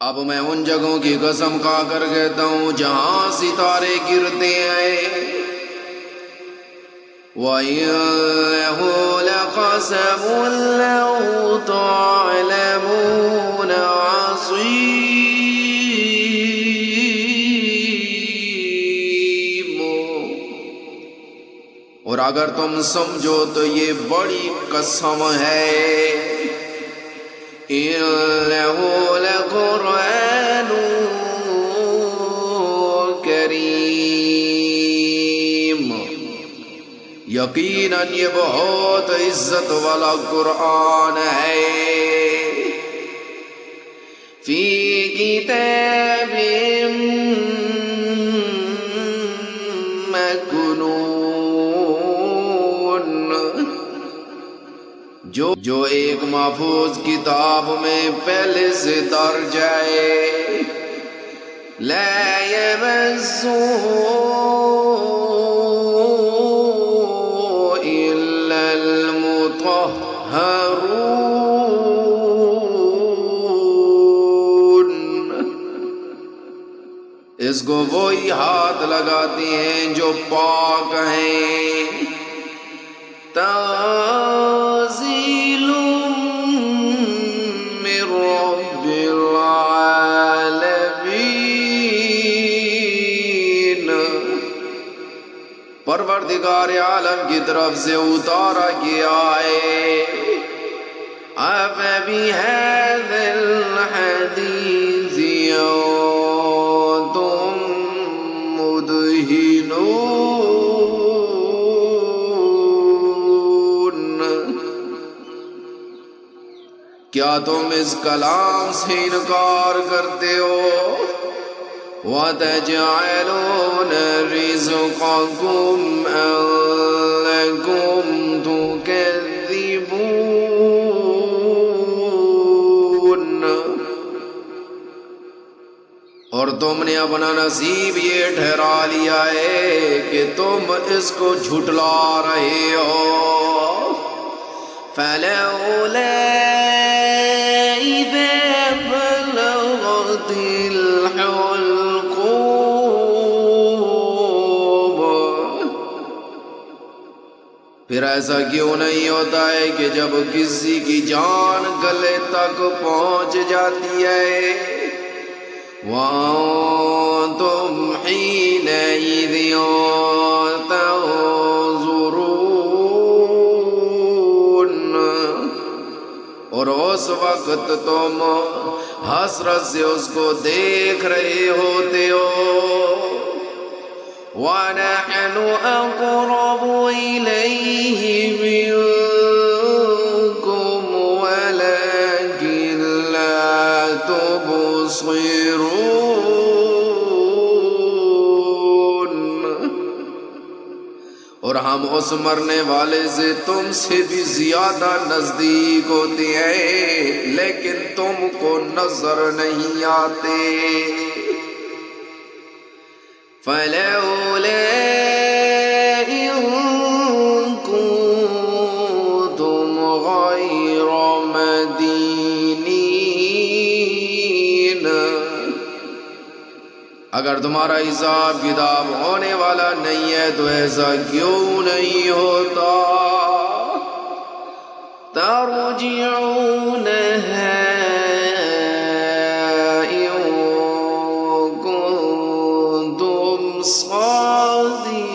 اب میں ان جگہوں کی قسم کھا کر کہتا ہوں جہاں ستارے گرتے ہیں وَإِنَّهُ لَقَسَمٌ لَّوْ تَعْلَمُونَ عَظِيمٌ، اور اگر تم سمجھو تو یہ بڑی قسم ہے۔ إِنَّهُ لَقُرْآنٌ کریم، یقیناً یہ بہت عزت والا قرآن ہے۔ فی کتاب مکنون، جو ایک محفوظ کتاب میں پہلے سے درج ہے۔ لا یمسہ الا المطہرون، اس کو وہی ہاتھ لگاتے ہیں جو پاک ہیں۔ تنزیل من رب العالمین، پروردگار عالم کی طرف سے اتارا گیا ہے۔ أَفَبِهَذَا الْحَدِيثِ أَنتُم مُدْهِنُونَ، کیا تم اس کلام سے انکار کرتے ہو؟ وَتَجْعَلُونَ رِزْقَكُمْ أَنَّكُمْ تُكَذِّبُونَ، اور تم نے اپنا نصیب یہ ٹھہرا لیا ہے کہ تم اس کو جھٹلا رہے ہو۔ فَلَوْلَا إِذَا بَلَغَتِ الْحُلْقُومَ، پھر ایسا کیوں نہیں ہوتا ہے کہ جب کسی کی جان گلے تک پہنچ جاتی ہے؟ وَأَنتُمْ حِينَئِذٍ تَنظُرُونَ، اور اس وقت تم حسرت سے اس کو دیکھ رہے ہوتے ہو۔ وَنَحْنُ أَقْرَبُ إِلَيْهِ مِنكُمْ وَلَكِنْ لَا تُبْصِرُونَ، اور ہم اس مرنے والے سے تم سے بھی زیادہ نزدیک ہوتے ہیں لیکن تم کو نظر نہیں آتے۔ فَلَوْلَا إِن كُنتُمْ غَيْرَ مَدِينِينَ، اگر تمہارا حساب کتاب ہونے والا نہیں ہے تو ایسا کیوں نہیں ہوتا؟ تَرْجِعُونَهَا إِن كُنتُمْ صَادِقِينَ،